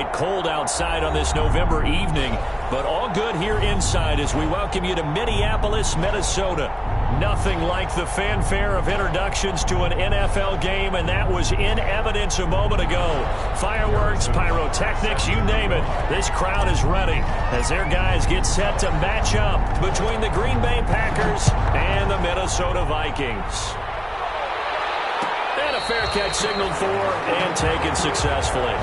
downright cold outside on this November evening, but all good here inside as we welcome you to Minneapolis, Minnesota. Nothing like the fanfare of introductions to an NFL game, and that was in evidence a moment ago. Fireworks, pyrotechnics, you name it. This crowd is ready as their guys get set to match up between the Green Bay Packers and the Minnesota Vikings. And a fair catch signaled for and taken successfully.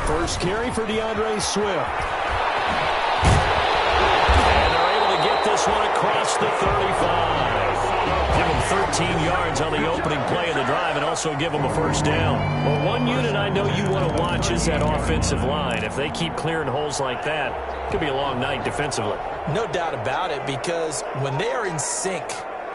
First carry for DeAndre Swift. This one across the 35. Give them 13 yards on the opening play of the drive and also give them a first down. Well, one unit I know you want to watch is that offensive line. If they keep clearing holes like that, it could be a long night defensively. No doubt about it, because when they are in sync,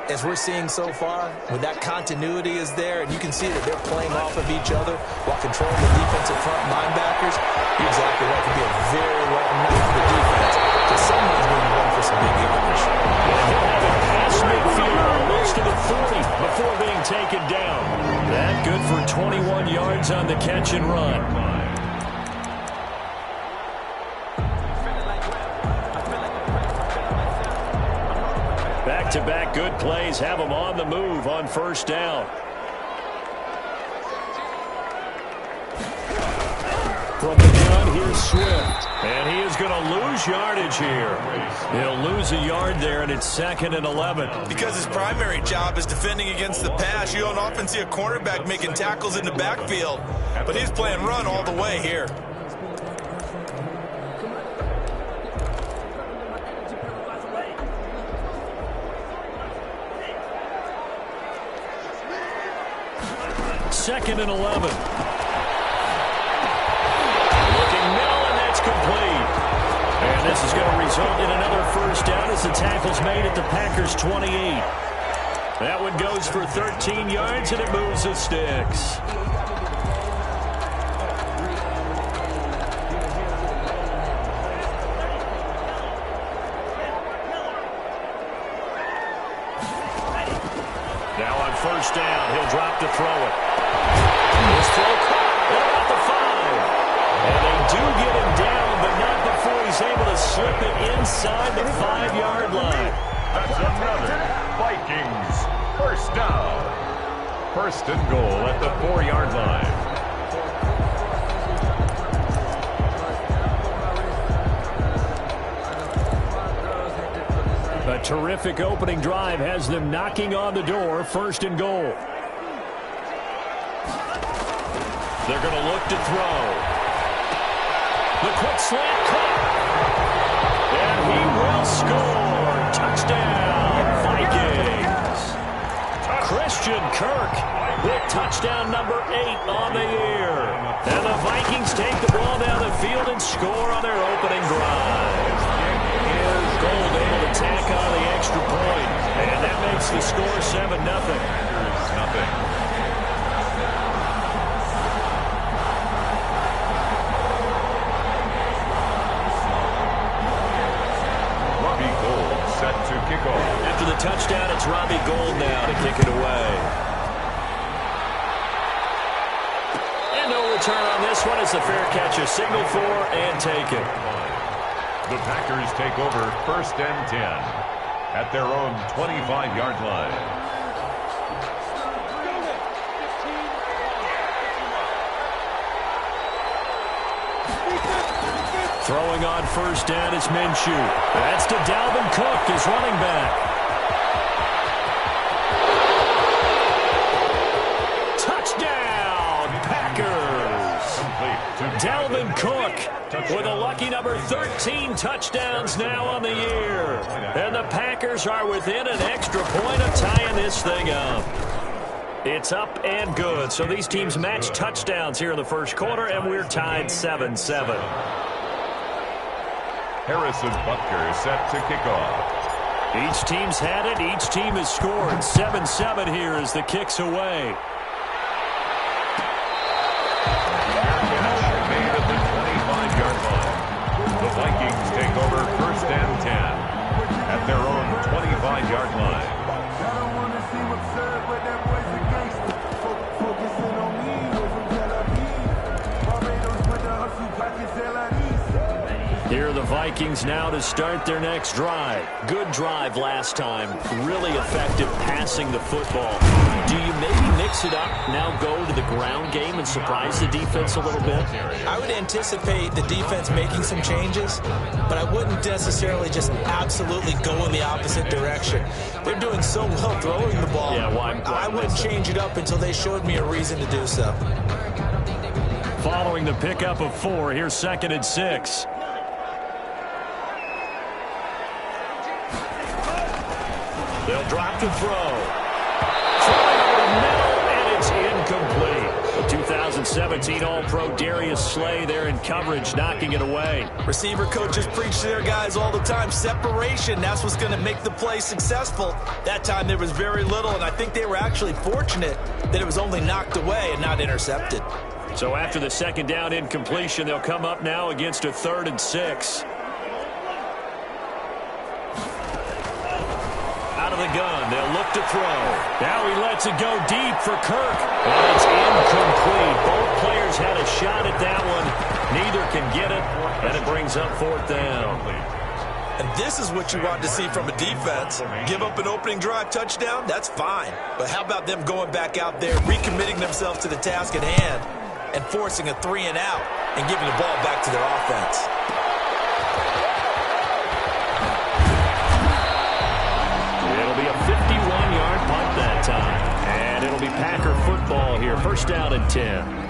as we're seeing so far, when that continuity is there, and you can see that they're playing off of each other while controlling the defensive front linebackers, you're exactly right. It could be a very long night for the defense, because someone's going to run for some big yardage. And he'll have it past midfield, almost to the 40 before being taken down. That good for 21 yards on the catch and run. Back-to-back good plays have them on the move on first down. From the gun, here's Swift. And he is going to lose yardage here. He'll lose a yard there, and it's 2nd and 11. Because his primary job is defending against the pass, you don't often see a cornerback making tackles in the backfield. But he's playing run all the way here. Second and 11. Looking middle, and that's complete. And this is going to result in another first down as the tackle's made at the Packers' 28. That one goes for 13 yards, and it moves the sticks. Now on first down, he'll drop to throw it. This throw caught at the 5. And they do get him down, but not before he's able to slip it inside the 5-yard line. That's another Vikings first down. First and goal at the 4-yard line. A terrific opening drive has them knocking on the door. First and goal. They're going to look to throw. The quick slant cut. And he will score. Touchdown, Vikings. Christian Kirk with touchdown number 8 on the year. And the Vikings take the ball down the field and score on their opening drive. Gold able to tack on the extra point. And that makes the score 7-0. Nothing. To kick off. After the touchdown, it's Robbie Gould now to kick it away. And no return on this one as the fair catch is signaled for and taken. The Packers take over first and 10 at their own 25-yard line. Throwing on first down is Minshew. That's to Dalvin Cook, his running back. Touchdown, Packers. Dalvin Cook with a lucky number 13 touchdowns now on the year. And the Packers are within an extra point of tying this thing up. It's up and good. So these teams match touchdowns here in the first quarter, and we're tied 7-7. Harrison Butker set to kick off. Each team's had it. Each team has scored. 7-7 here as the kick's away. Made at the 25-yard line. The Vikings take over 1st and 10 at their own 25-yard line. Here are the Vikings now to start their next drive. Good drive last time. Really effective passing the football. Do you maybe mix it up, now go to the ground game and surprise the defense a little bit? I would anticipate the defense making some changes, but I wouldn't necessarily just absolutely go in the opposite direction. They're doing so well throwing the ball. Yeah, I wouldn't change it up until they showed me a reason to do so. Following the pickup of 4, here's 2nd and 6. They'll drop to throw. Throwing over the middle, and it's incomplete. The 2017 All-Pro Darius Slay there in coverage, knocking it away. Receiver coaches preach to their guys all the time. Separation, that's what's going to make the play successful. That time there was very little, and I think they were actually fortunate that it was only knocked away and not intercepted. So after the 2nd down incompletion, they'll come up now against a 3rd and 6. Out of the gun, they'll look to throw. Now he lets it go deep for Kirk. And it's incomplete. Both players had a shot at that one. Neither can get it, and it brings up 4th down. And this is what you want to see from a defense. Give up an opening drive touchdown, that's fine. But how about them going back out there, recommitting themselves to the task at hand, and forcing a 3-and-out and giving the ball back to their offense? It'll be a 51-yard punt that time. And it'll be Packer football here. 1st down and 10.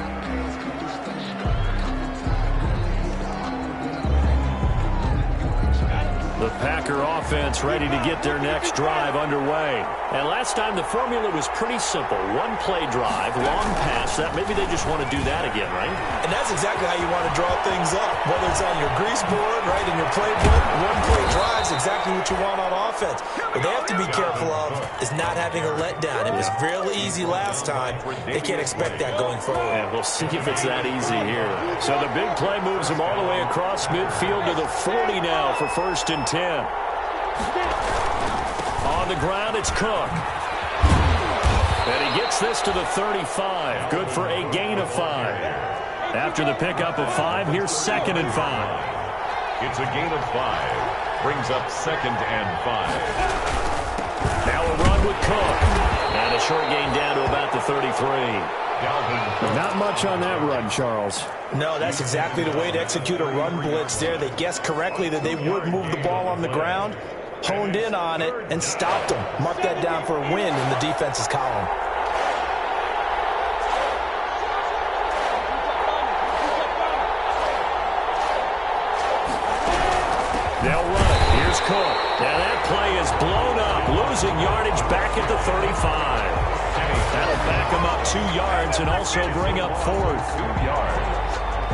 The Packer offense ready to get their next drive underway. And last time the formula was pretty simple. One-play drive, long pass. Maybe they just want to do that again, right? And that's exactly how you want to draw things up. Whether it's on your grease board, right, in your playbook, one-play drive's exactly what you want on offense. What they have to be careful of is not having a letdown. It was real easy last time. They can't expect that going forward. And we'll see if it's that easy here. So the big play moves them all the way across midfield to the 40 now for 1st and 10. On the ground, it's Cook. And he gets this to the 35. Good for a gain of 5. After the pickup of 5, here's 2nd and 5. It's a gain of 5. Brings up 2nd and 5. Now a run with Cook. And a short gain down to about the 33. Not much on that run, Charles. No, that's exactly the way to execute a run blitz there. They guessed correctly that they would move the ball on the ground, honed in on it, and stopped them. Mark that down for a win in the defense's column. They'll run it. Here's Cook. Now that play is blown up, losing yardage back at the 35. That'll back him up 2 yards and also bring up 4th. 2 yards.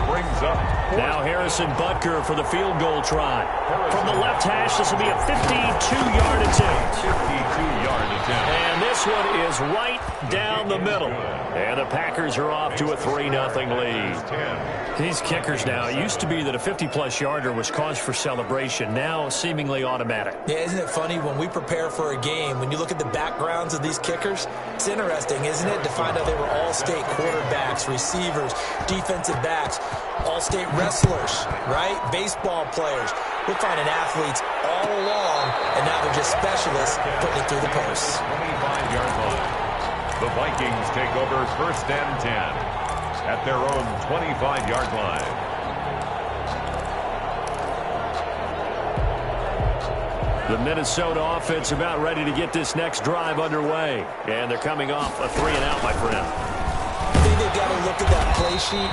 Brings up 4th. Now Harrison Butker for the field goal try. From the left hash, this will be a 52-yard attempt. 52-yard attempt. And this one is right down the middle. And the Packers are off to a 3-0 lead. These kickers now, it used to be that a 50-plus yarder was cause for celebration. Now seemingly automatic. Yeah, isn't it funny when we prepare for a game, when you look at the backgrounds of these kickers, it's interesting, isn't it, to find out they were all-state quarterbacks, receivers, defensive backs, all-state wrestlers, right? Baseball players. We're finding athletes all along, and now they're just specialists putting it through the posts. 25-yard line. The Vikings take over 1st and 10 at their own 25-yard line. The Minnesota offense about ready to get this next drive underway. And they're coming off a 3-and-out, my friend. I think they've got to look at that play sheet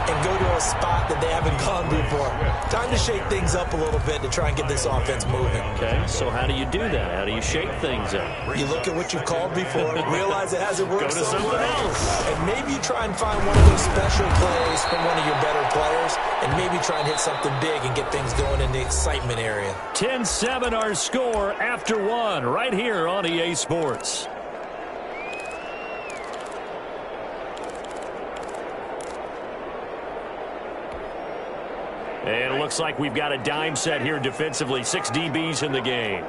and go to a spot that they haven't gone before. Time to shake things up a little bit to try and get this offense moving. Okay, so how do you do that? How do you shake things up? You look at what you've called before, realize it hasn't worked Go to something else. and maybe you try and find one of those special plays from one of your better players, and maybe try and hit something big and get things going in the excitement area. 10-7 our score after one right here on EA Sports. And it looks like we've got a dime set here defensively. 6 DBs in the game.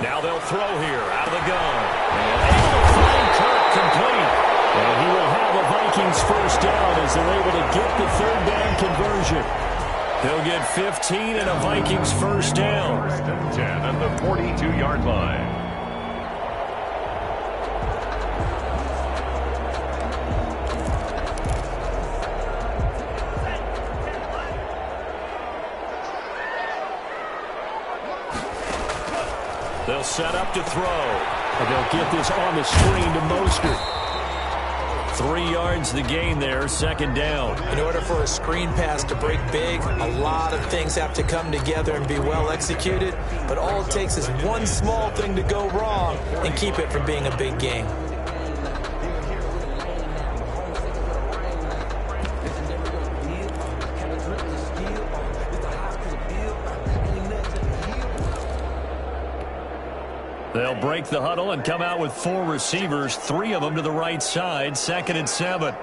Now they'll throw here out of the gun. And able to find Kirk complete. And he will have a Vikings first down as they're able to get the third down conversion. He'll get 15 and a Vikings first down. 10 at the 42-yard line. They'll set up to throw. And they'll get this on the screen to Mostert. 3 yards the gain there, second down. In order for a screen pass to break big, a lot of things have to come together and be well executed. But all it takes is one small thing to go wrong and keep it from being a big gain. They'll break the huddle and come out with 4 receivers, 3 of them to the right side, 2nd and 7. And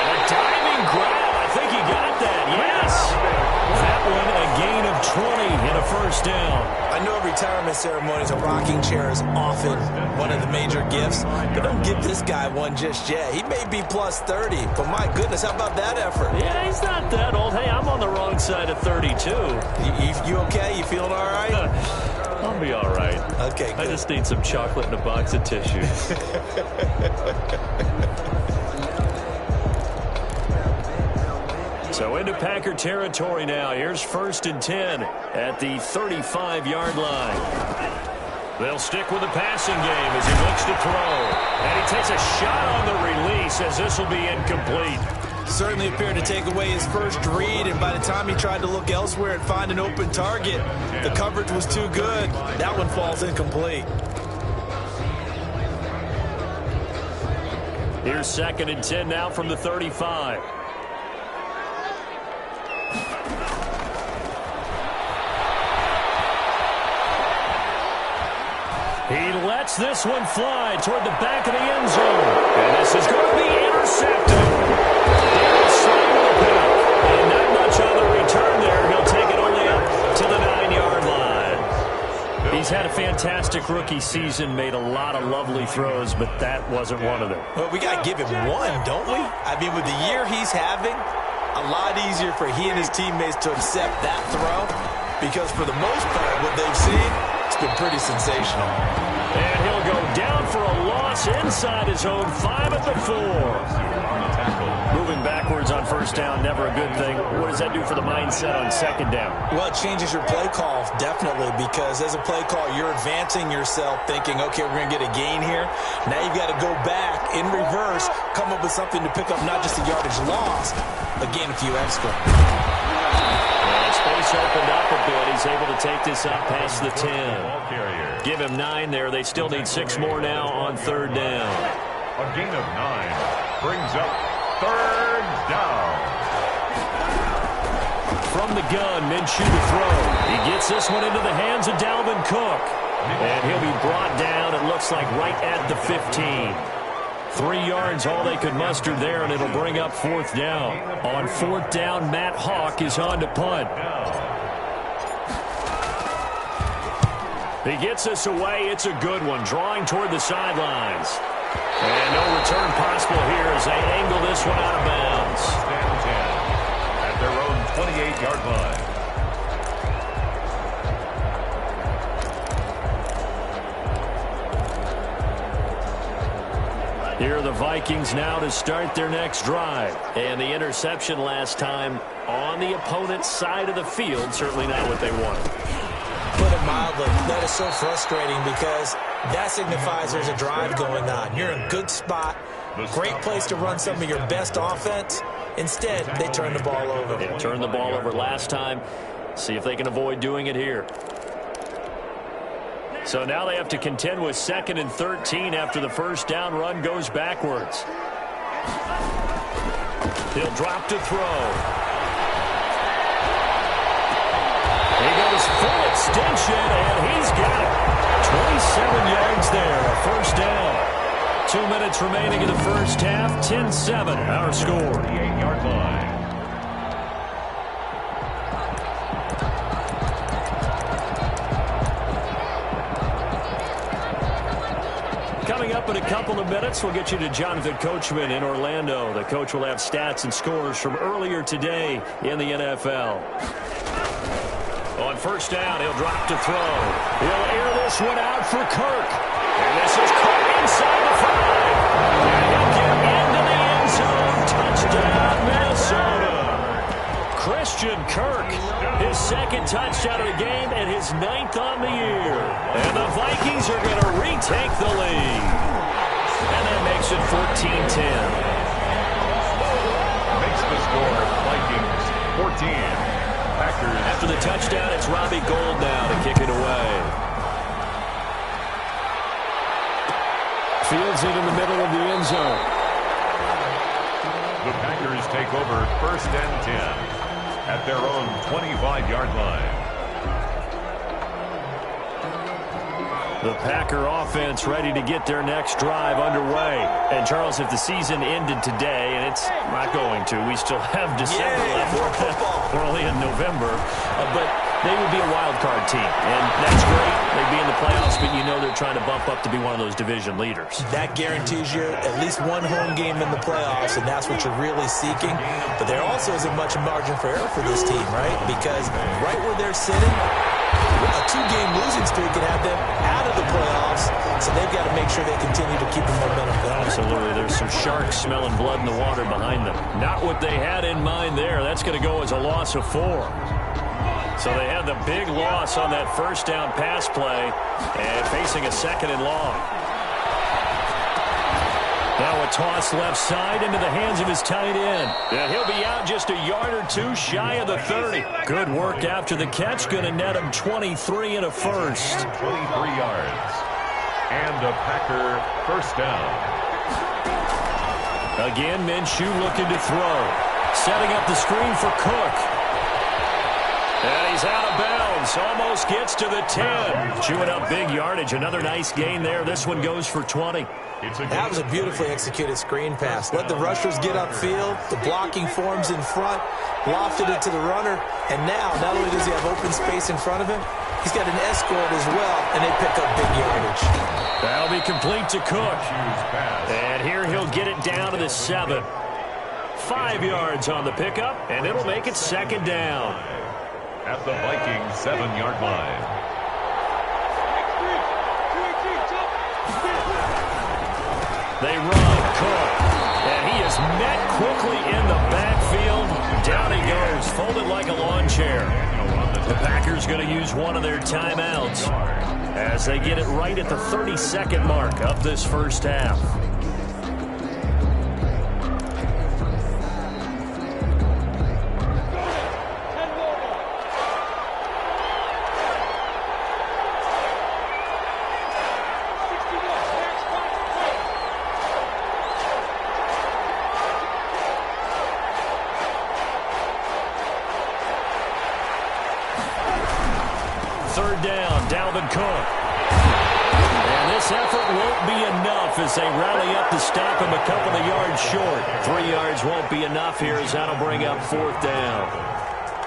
a diving grab. I think he got that. Yes. That one a gain of 20 and a first down. I know retirement ceremonies, a rocking chair is often one of the major gifts, but don't give this guy one just yet. He may be plus 30, but my goodness, how about that effort? Yeah, he's not that old. Hey, I'm on the wrong side of 32. You okay? You feeling all right? I'll be all right. Okay, good. I just need some chocolate and a box of tissues. So into Packer territory now. Here's 1st and 10 at the 35-yard line. They'll stick with the passing game as he looks to throw. And he takes a shot on the release as this will be incomplete. Certainly appeared to take away his first read, and by the time he tried to look elsewhere and find an open target, the coverage was too good. That one falls incomplete. Here's 2nd and 10 now from the 35. He lets this one fly toward the back of the end zone. And this is going to be intercepted. And not much on the return there. He'll take it only up to the 9-yard line. He's had a fantastic rookie season, made a lot of lovely throws, but that wasn't one of them. Well, we got to give him one, don't we? I mean, with the year he's having, a lot easier for he and his teammates to accept that throw, because for the most part, what they've seen, it's been pretty sensational. And he'll go down for a loss inside his own 5 at the 4. Moving backwards on first down, never a good thing. What does that do for the mindset on second down? Well, it changes your play call, definitely, because as a play call, you're advancing yourself thinking, okay, we're going to get a gain here. Now you've got to go back in reverse, come up with something to pick up not just a yardage loss, but gain a few extra. Space opened up a bit. He's able to take this up past the 10. Give him 9 there. They still need 6 more now on third down. A gain of 9 brings up third down. From the gun, Minshew to throw. He gets this one into the hands of Dalvin Cook. And he'll be brought down, it looks like, right at the 15. 3 yards, all they could muster there, and it'll bring up 4th down. On 4th down, Matt Hawk is on to punt. He gets us away. It's a good one, drawing toward the sidelines. And no return possible here as they angle this one out of bounds. Stand 10 at their own 28-yard line. Here are the Vikings now to start their next drive. And the interception last time on the opponent's side of the field, certainly not what they wanted. put it mildly. That is so frustrating because that signifies there's a drive going on. You're in a good spot, great place to run some of your best offense. Instead, they turn the ball over. They turned the ball over last time. See if they can avoid doing it here. So now they have to contend with 2nd and 13 after the first down run goes backwards. He'll drop to throw. He goes full extension, and he's got it. 27 yards there, a first down. 2 minutes remaining in the first half, 10-7, our score. 48-yard line. Coming up in a couple of minutes, we'll get you to Jonathan Coachman in Orlando. The coach will have stats and scores from earlier today in the NFL. On first down, he'll drop to throw. He'll air this one out for Kirk. And this is Kirk inside the 5. And he'll get into the end zone. Touchdown, Minnesota. Christian Kirk, his 2nd touchdown of the game and his 9th on the year. And the Vikings are going to retake the lead. And that makes it 14-10. Makes the score Vikings 14. Packers. After the touchdown, it's Robbie Gould now to kick it away. Fields it in the middle of the end zone. The Packers take over 1st and 10 at their own 25-yard line. The Packer offense ready to get their next drive underway. And, Charles, if the season ended today, and it's not going to, we still have December left. We're only in November. But they would be a wild card team. And that's great. They'd be in the playoffs, but you know they're trying to bump up to be one of those division leaders. That guarantees you at least one home game in the playoffs, and that's what you're really seeking. But there also isn't much margin for error for this team, right? Because right where they're sitting, a 2-game losing streak can have them out of the playoffs, so they've got to make sure they continue to keep the momentum going. Absolutely. There's some sharks smelling blood in the water behind them. Not what they had in mind there. That's going to go as a loss of 4. So they had the big loss on that first down pass play and facing a 2nd and long. Now a toss left side into the hands of his tight end. And he'll be out just a yard or 2 shy of the 30. Good work after the catch. Going to net him 23 and a first. 23 yards. And a Packer first down. Again, Minshew looking to throw. Setting up the screen for Cook. And he's out of bounds. Almost gets to the 10. Chewing up big yardage. Another nice gain there. This one goes for 20. That was a beautifully executed screen pass. Let the rushers get upfield. The blocking forms in front. Lofted it to the runner. And now, not only does he have open space in front of him, he's got an escort as well, and they pick up big yardage. That'll be complete to Cook. And here he'll get it down to the 7. 5 yards on the pickup, and it'll make it 2nd down. At the Vikings 7-yard line. They run, Cook, and he is met quickly in the backfield. Down he goes, folded like a lawn chair. The Packers going to use one of their timeouts as they get it right at the 32nd mark of this first half. Dalvin Cook. And this effort won't be enough as they rally up to stop him a couple of yards short. 3 yards won't be enough here as that'll bring up 4th down.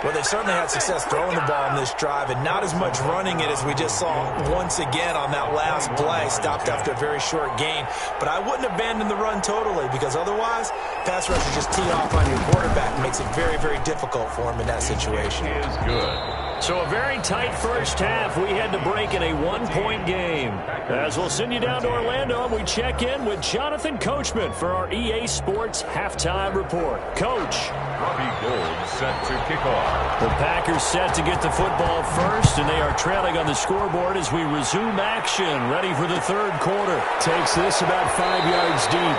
Well, they've certainly had success throwing the ball on this drive and not as much running it as we just saw once again on that last play. Stopped after a very short gain. But I wouldn't abandon the run totally because otherwise, pass rushers just tee off on your quarterback. It makes it very, very difficult for him in that situation. Is good. So a very tight first half. We had to break in a one-point game. As we'll send you down to Orlando, and we check in with Jonathan Coachman for our EA Sports Halftime Report. Coach. Robbie Gould set to kick off. The Packers set to get the football first, and they are trailing on the scoreboard as we resume action, ready for the third quarter. Takes this about 5 yards deep.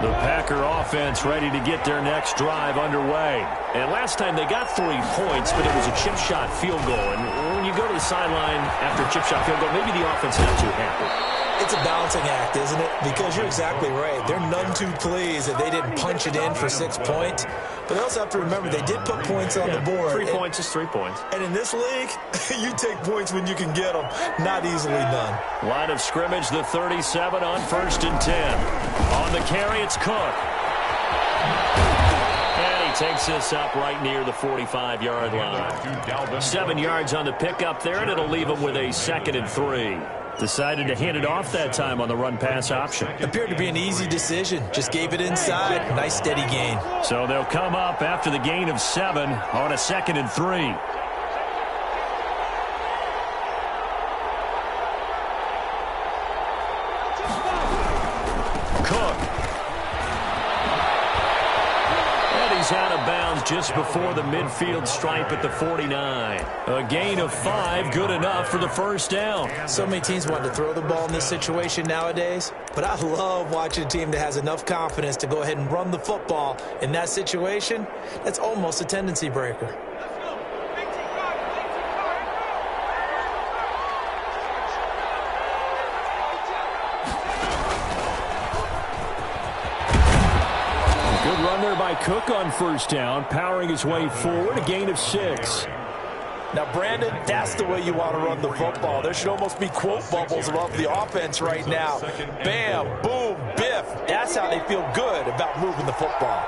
The Packer offense ready to get their next drive underway. And last time they got 3 points, but it was a chip shot field goal. And when you go to the sideline after a chip shot field goal, maybe the offense not too happy. It's a balancing act, isn't it? Because you're exactly right. They're none too pleased that they didn't punch it in for 6 points. But they also have to remember they did put points on the board. 3 points is 3 points. And in this league, you take points when you can get them. Not easily done. Line of scrimmage, the 37 on 1st and 10. On the carry, it's Cook. And he takes this up right near the 45-yard line. 7 yards on the pickup there, and it'll leave him with a 2nd and 3. Decided to hand it off that time on the run-pass option. Appeared to be an easy decision. Just gave it inside. Nice, steady gain. So they'll come up after the gain of 7 on a 2nd and 3. Out of bounds just before the midfield stripe at the 49. A gain of 5, good enough for the first down. So many teams want to throw the ball in this situation nowadays, but I love watching a team that has enough confidence to go ahead and run the football in that situation. That's almost a tendency breaker. By Cook on first down, powering his way forward, a gain of 6. Now, Brandon, that's the way you want to run the football. There should almost be quote bubbles above the offense right now. Bam, boom, biff. That's how they feel good about moving the football.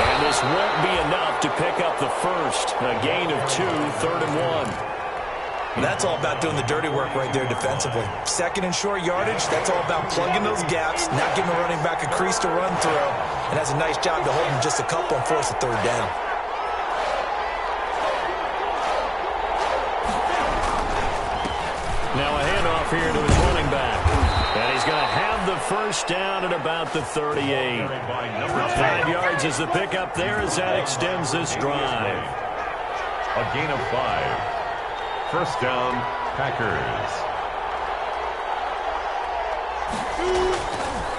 And this won't be enough to pick up the first. A gain of 2, 3rd and 1. That's all about doing the dirty work right there defensively. 2nd and short yardage, that's all about plugging those gaps, not giving a running back a crease to run through, and has a nice job to hold him just a couple and force a 3rd down. Now a handoff here to his running back. And he's going to have the first down at about the 38. 5 yards is the pickup there as that extends this drive. A gain of 5. First down, Packers.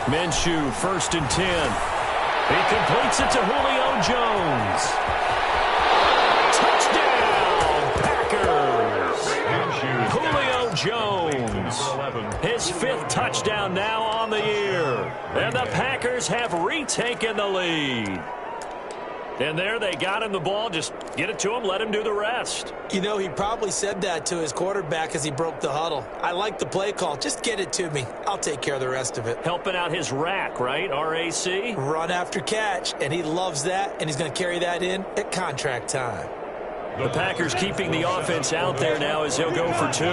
Minshew, 1st and 10. He completes it to Julio Jones. Touchdown, Packers. Julio Jones. His 5th touchdown now on the year. And the Packers have retaken the lead. And there they got him the ball. Just get it to him, let him do the rest. You know, he probably said that to his quarterback as he broke the huddle. I like the play call. Just get it to me. I'll take care of the rest of it. Helping out his rack, right? RAC? Run after catch, and he loves that, and he's going to carry that in at contract time. The Packers keeping the offense out there now as they'll go for 2.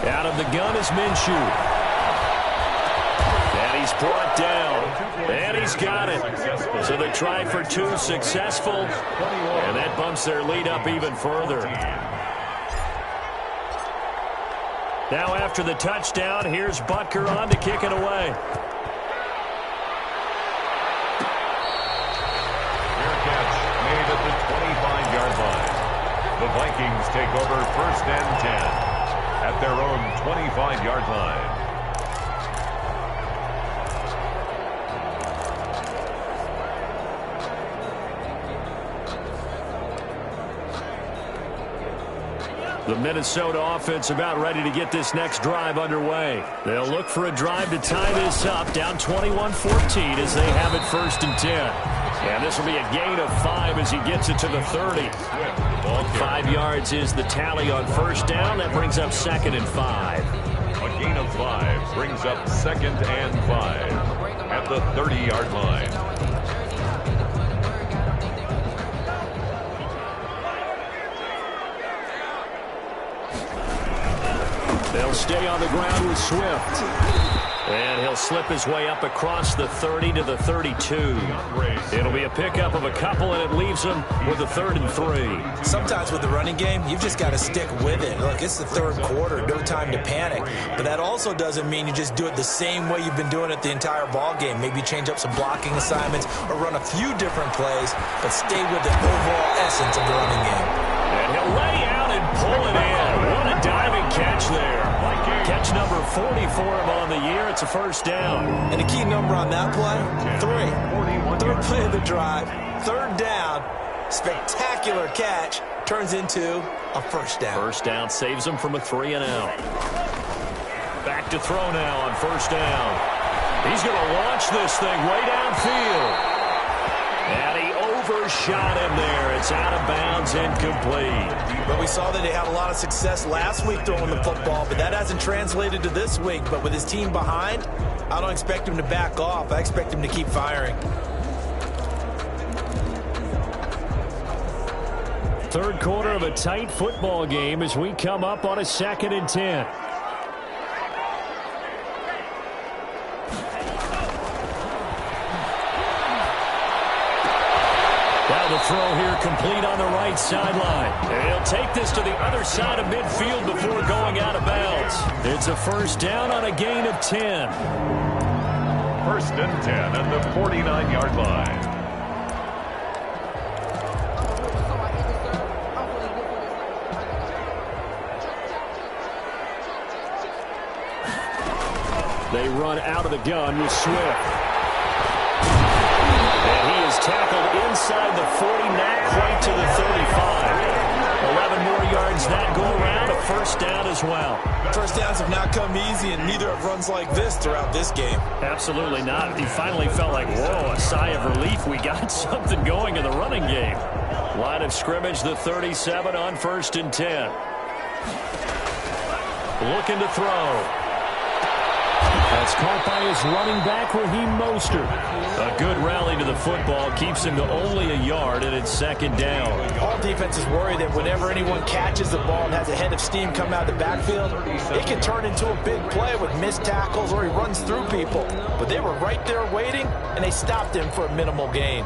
Out of the gun is Minshew. And he's brought down. And he's got it. So the try for 2 successful. And that bumps their lead up even further. Now after the touchdown, here's Butker on to kick it away. Fair catch made at the 25-yard line. The Vikings take over 1st and 10. At their own 25-yard line. The Minnesota offense about ready to get this next drive underway. They'll look for a drive to tie this up, down 21-14 as they have it 1st and 10. And this will be a gain of 5 as he gets it to the 30. 5 yards is the tally on first down. That brings up 2nd and 5. A gain of 5 brings up 2nd and 5 at the 30-yard line. They'll stay on the ground with Swift. And he'll slip his way up across the 30 to the 32. It'll be a pickup of a couple, and it leaves him with a 3rd and 3. Sometimes with the running game, you've just got to stick with it. Look, it's the 3rd quarter, no time to panic. But that also doesn't mean you just do it the same way you've been doing it the entire ball game. Maybe change up some blocking assignments or run a few different plays, but stay with the overall essence of the running game. And he'll lay out and pull it in. What a diving catch there. Catch number 40 for him on the year. It's a first down. And the key number on that play, 3. 3rd play of the drive, 3rd down. Spectacular catch turns into a first down. First down saves him from a 3 and out. Back to throw now on first down. He's going to launch this thing way downfield. And he overshot him there. It's out of bounds, incomplete. But we saw that he had a lot of success last week throwing the football, but that hasn't translated to this week. But with his team behind, I don't expect him to back off. I expect him to keep firing. 3rd quarter of a tight football game as we come up on a 2nd and 10. The throw here complete on the right sideline. And he'll take this to the other side of midfield before going out of bounds. It's a first down on a gain of 10. 1st and 10 at the 49-yard line. They run out of the gun with Swift. Tackled inside the 40, not quite to the 35. 11 more yards that go around, a first down as well. First downs have not come easy, and neither have runs like this throughout this game. Absolutely not. He finally felt like, whoa, a sigh of relief. We got something going in the running game. Line of scrimmage, the 37 on 1st and 10. Looking to throw. That's caught by his running back, Raheem Mostert. A good rally to the football keeps him to only a yard, and it's 2nd down. All defenses worry that whenever anyone catches the ball and has a head of steam come out of the backfield, it can turn into a big play with missed tackles or he runs through people. But they were right there waiting, and they stopped him for a minimal gain.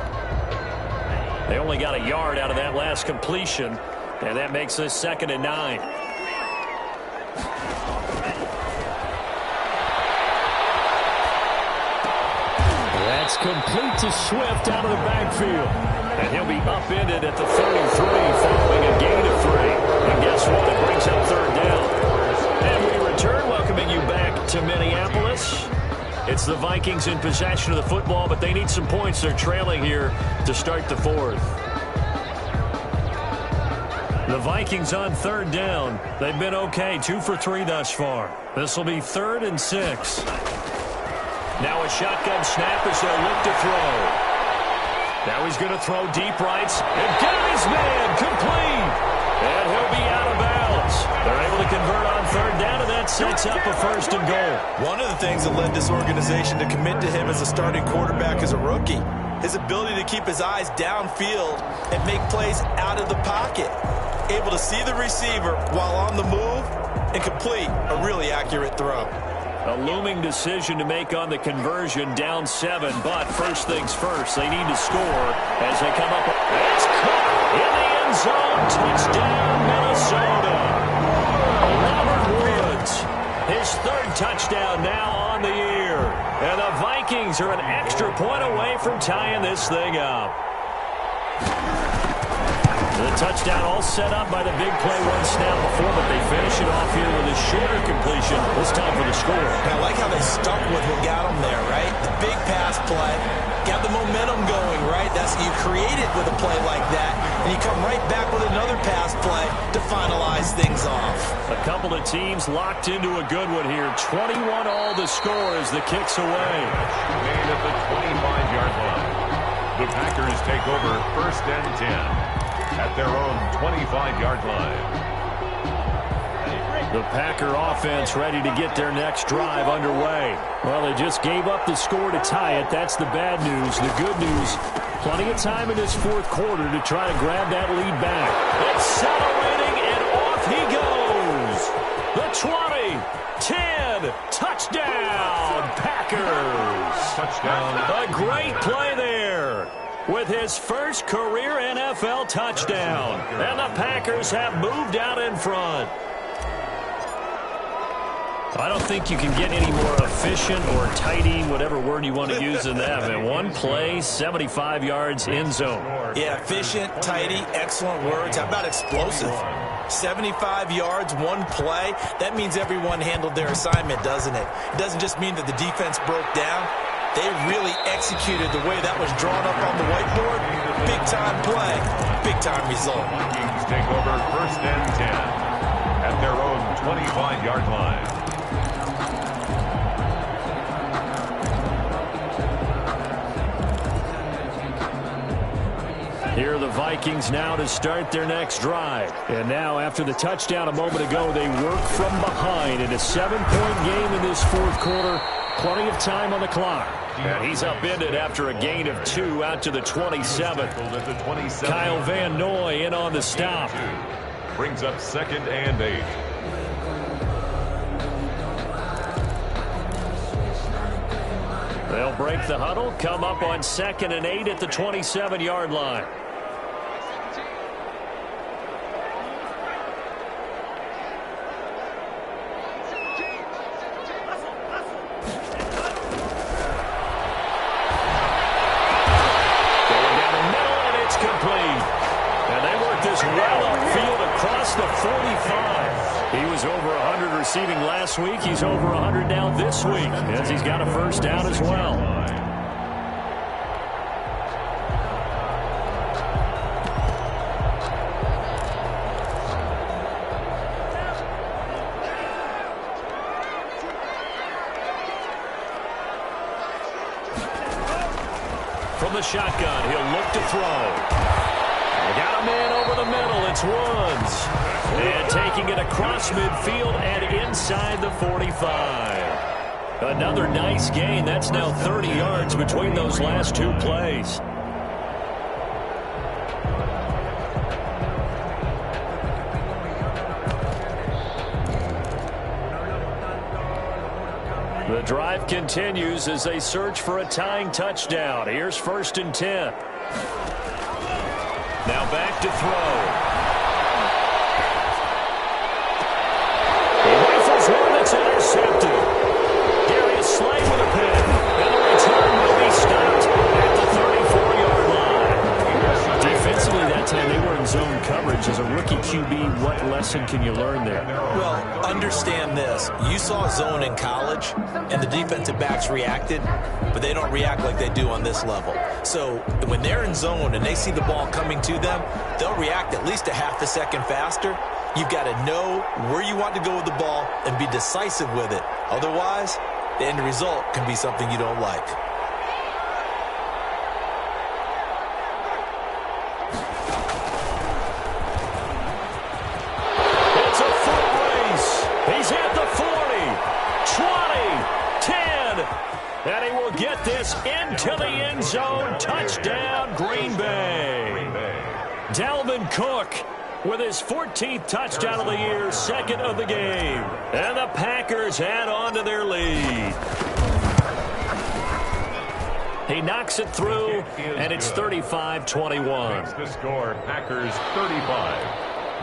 They only got a yard out of that last completion, and that makes this 2nd and 9. That's complete to Swift out of the backfield. And he'll be upended at the 33 following a gain of 3. And guess what? It brings up 3rd down. And we return, welcoming you back to Minneapolis. It's the Vikings in possession of the football, but they need some points. They're trailing here to start the 4th. The Vikings on 3rd down. They've been okay, 2 for 3 thus far. This will be 3rd and 6. Now a shotgun snap as they'll look to throw. Now he's going to throw deep rights. And got his man complete. And he'll be out of bounds. They're able to convert on 3rd down, and that sets up a 1st and goal. One of the things that led this organization to commit to him as a starting quarterback as a rookie, his ability to keep his eyes downfield and make plays out of the pocket. Able to see the receiver while on the move and complete a really accurate throw. A looming decision to make on the conversion, down 7, but first things first, they need to score as they come up. It's caught in the end zone. Touchdown, Minnesota. Robert Woods, his 3rd touchdown now on the year. And the Vikings are an extra point away from tying this thing up. The touchdown all set up by the big play one snap before, but they finish it off here with a shorter completion. This time for the score. I like how they stuck with what got them there, right? The big pass play, got the momentum going, right? That's you create it with a play like that, and you come right back with another pass play to finalize things off. A couple of teams locked into a good one here. 21 all the score as the kick's away. Made at the 25-yard line. The Packers take over 1st and 10 at their own 25-yard line. The Packer offense ready to get their next drive underway. Well, they just gave up the score to tie it. That's the bad news. The good news, plenty of time in this fourth quarter to try to grab that lead back. Accelerating, and off he goes. The 20, 10, touchdown, Packers. Touchdown. A great play there with his first career NFL touchdown. And the Packers have moved out in front. I don't think you can get any more efficient or tidy, whatever word you want to use in that. And one play, 75 yards in zone. Yeah, efficient, tidy, excellent words. How about explosive? 75 yards, one play. That means everyone handled their assignment, doesn't it? It doesn't just mean that the defense broke down. They really executed the way that was drawn up on the whiteboard. Big-time play, big-time result. Vikings take over 1st and 10 at their own 25-yard line. Here are the Vikings now to start their next drive. And now, after the touchdown a moment ago, they work from behind in a 7-point game in this fourth quarter. Plenty of time on the clock. And he's upended after a gain of 2 out to the 27. Kyle Van Noy in on the stop. Brings up 2nd and 8. They'll break the huddle, come up on 2nd and 8 at the 27-yard line. He was over 100 receiving last week. He's over 100 now this week, as he's got a first down as well. From the shotgun, he'll look to throw. Got a man over the middle. It's Woods. And taking it across midfield and inside the 45. Another nice gain. That's now 30 yards between those last two plays. The drive continues as they search for a tying touchdown. Here's 1st and 10. Now back to throw. He rifles one that's intercepted. Darius Slay with a pick. And the return will be stopped at the 34-yard line. Defensively that time they were in zone coverage. As a rookie QB, what lesson can you learn there? Well, understand this. You saw zone in college, and the defensive backs reacted, but they don't react like they do on this level. So when they're in zone and they see the ball coming to them, they'll react at least a half a second faster. You've got to know where you want to go with the ball and be decisive with it. Otherwise, the end result can be something you don't like. It's a foot race. He's at the 40, 20, 10. And he will get this into the end zone. Touchdown, Green Bay. Dalvin Cook with his 14th touchdown of the year, 2nd of the game. And the Packers add on to their lead. He knocks it through, and it's 35-21. Makes the score, Packers 35,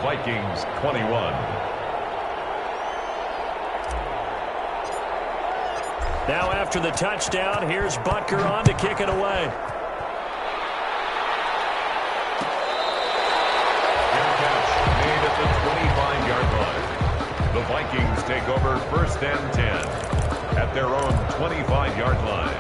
Vikings 21. Now after the touchdown, here's Butker on to kick it away. Made at the 25-yard line. The Vikings take over 1st and 10 at their own 25-yard line.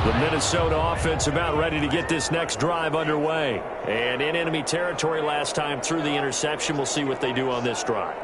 The Minnesota offense about ready to get this next drive underway. And in enemy territory last time through the interception. We'll see what they do on this drive.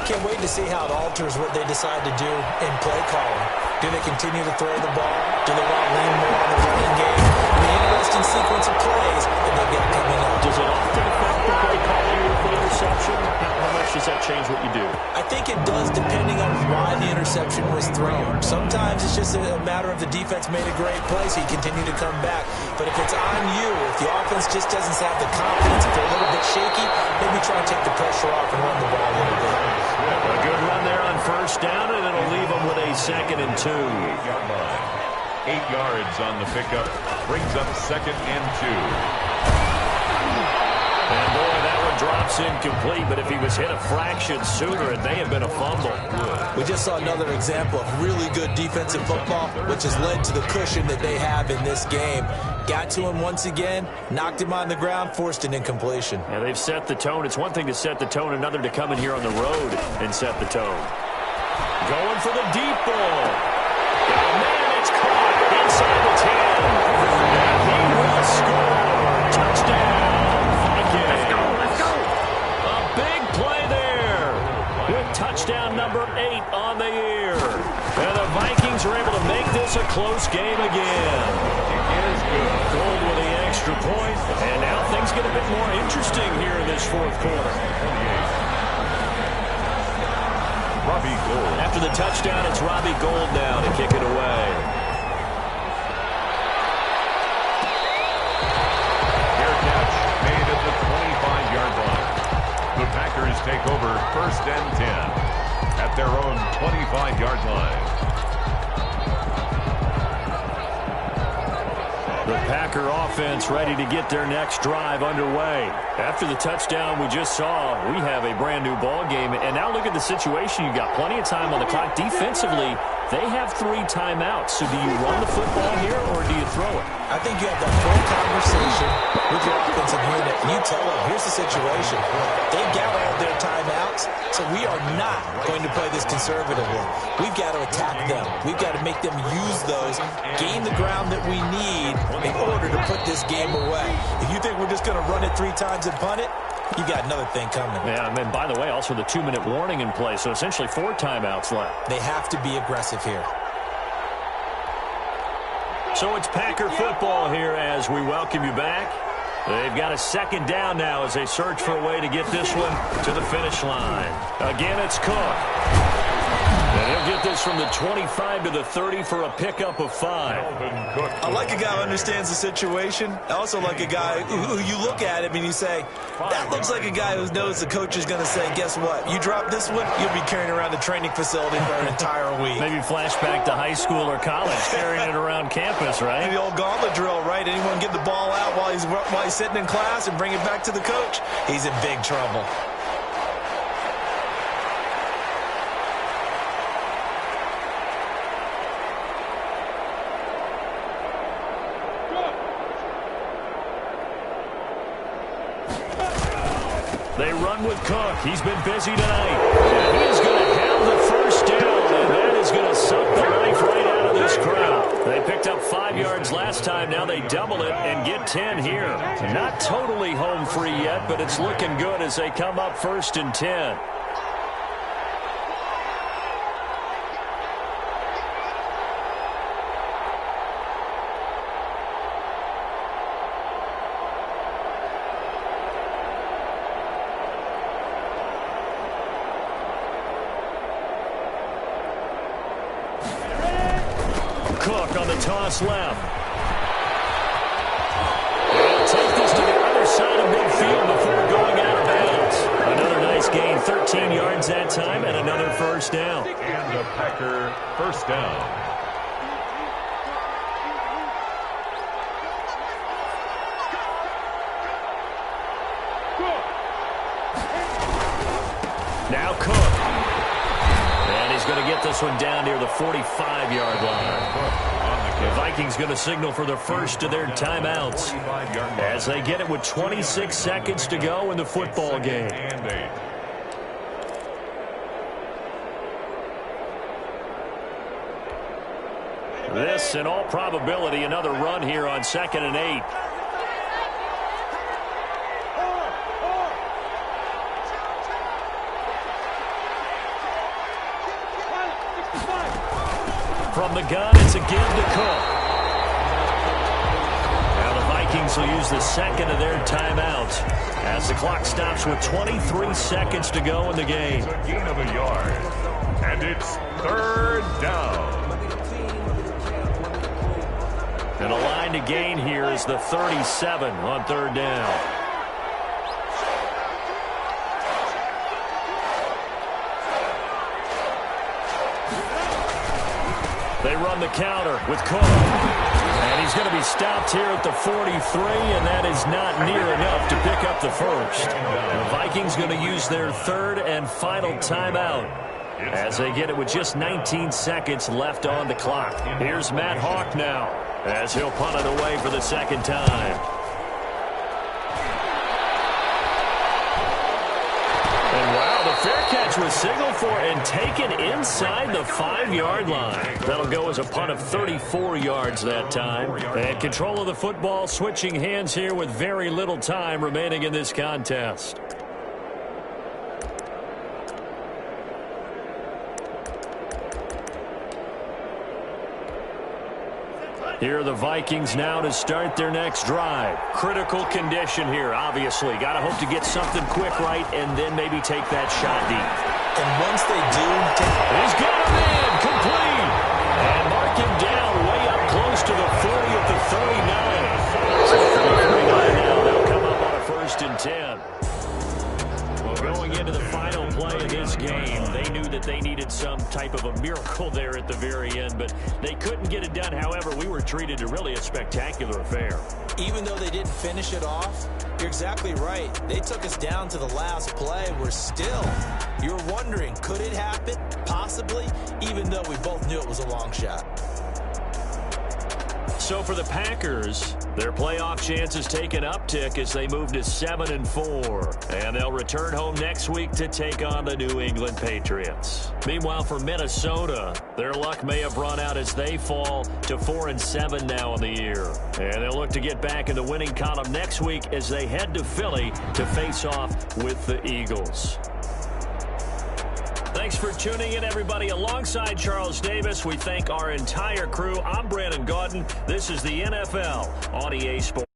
Can't wait to see how it alters what they decide to do in play calling. Do they continue to throw the ball? Do they want to lean more on the running game? The interesting sequence of plays that they've got coming up. Does it often affect the play calling with the interception? How much does that change what you do? I think it does depending on why the interception was thrown. Sometimes it's just a matter of the defense made a great play, so you continue to come back. But if it's on you, if the offense just doesn't have the confidence, if they're a little bit shaky, maybe try and take the pressure off and run the ball a little bit. A good run there on first down, and it'll leave them with a 2nd and 2. 8 yards on the pickup. Brings up 2nd and 2. And boy, that one drops incomplete, but if he was hit a fraction sooner, it may have been a fumble. We just saw another example of really good defensive football, which has led to the cushion that they have in this game. Got to him once again, knocked him on the ground, forced an incompletion. Yeah, they've set the tone. It's one thing to set the tone, another to come in here on the road and set the tone. Going for the deep ball. Oh, man, it's caught inside the 10. And he will score. Touchdown. Touchdown number 8 on the year. And the Vikings are able to make this a close game again. Gold with the extra point. And now things get a bit more interesting here in this 4th quarter. Robbie Gould. After the touchdown, it's Robbie Gould now to kick it away. Fair catch made at the 25-yard line. The Packers take over 1st and 10 at their own 25-yard line. The Packer offense ready to get their next drive underway. After the touchdown we just saw, we have a brand new ball game. And now look at the situation. You've got plenty of time on the clock. Defensively, they have 3 timeouts. So do you run the football here or do you throw it? I think you have that full conversation with your offensive unit, and you tell them, here's the situation. They've got all their timeouts, so we are not going to play this conservatively. We've got to attack them. We've got to make them use those, gain the ground that we need in order to put this game away. If you think we're just going to run it 3 times and punt it, you got another thing coming. Yeah, and then, by the way, also the 2-minute warning in play, so essentially 4 timeouts left. They have to be aggressive here. So it's Packer football here as we welcome you back. They've got a 2nd down now as they search for a way to get this one to the finish line. Again, it's Cook. And he'll get this from the 25 to the 30 for a pickup of 5. I like a guy who understands the situation. I also like a guy who you look at him and you say, that looks like a guy who knows the coach is going to say, guess what? You drop this one, you'll be carrying around the training facility for an entire week. Maybe flashback to high school or college, carrying it around campus, right? The old gauntlet drill, right? Anyone get the ball out while he's sitting in class and bring it back to the coach? He's in big trouble. They run with Cook. He's been busy tonight. And he is going to have the first down, and that is going to suck the life right out of this crowd. They picked up 5 yards last time. Now they double it and get 10 here. Not totally home free yet, but it's looking good as they come up 1st and 10. Cook on the toss left. They'll take this to the other side of midfield before going out of bounds. Another nice gain, 13 yards that time, and another first down. And the Packer first down. Now Cook. And he's going to get this one down near the 45-yard line. The Vikings going to signal for the first of their timeouts as they get it with 26 seconds to go in the football game. This, in all probability, another run here on 2nd and 8. From the gun, it's a give to Cook. Now the Vikings will use the second of their timeout as the clock stops with 23 seconds to go in the game. It's a gain of a yard, and it's 3rd down. And a line to gain here is the 37 on 3rd down. They run the counter with Cook. And he's going to be stopped here at the 43, and that is not near enough to pick up the first. The Vikings going to use their 3rd and final timeout as they get it with just 19 seconds left on the clock. Here's Matt Hawk now as he'll punt it away for the 2nd time. And wow, the fair catch was signaled for and taken inside the 5-yard line. That'll go as a punt of 34 yards that time. And control of the football switching hands here with very little time remaining in this contest. Here are the Vikings now to start their next drive. Critical condition here, obviously. Got to hope to get something quick right and then maybe take that shot deep. And once they do, he's got him in, complete. And mark him down way up close to the 40 at the 39. So 39 now, they'll come up on a 1st and 10. Well, going into the final play of this game, they knew that they needed some type of a miracle there at the very end, but they couldn't get it done. However, we were treated to really a spectacular affair. Even though they didn't finish it off, you're exactly right. They took us down to the last play. We're still, you were wondering, could it happen? Possibly, even though we both knew it was a long shot. So for the Packers, their playoff chances take an uptick as they move to 7-4. And they'll return home next week to take on the New England Patriots. Meanwhile, for Minnesota, their luck may have run out as they fall to 4-7 now in the year. And they'll look to get back in the winning column next week as they head to Philly to face off with the Eagles. Thanks for tuning in, everybody. Alongside Charles Davis, we thank our entire crew. I'm Brandon Gaudin. This is the NFL on EA Sports.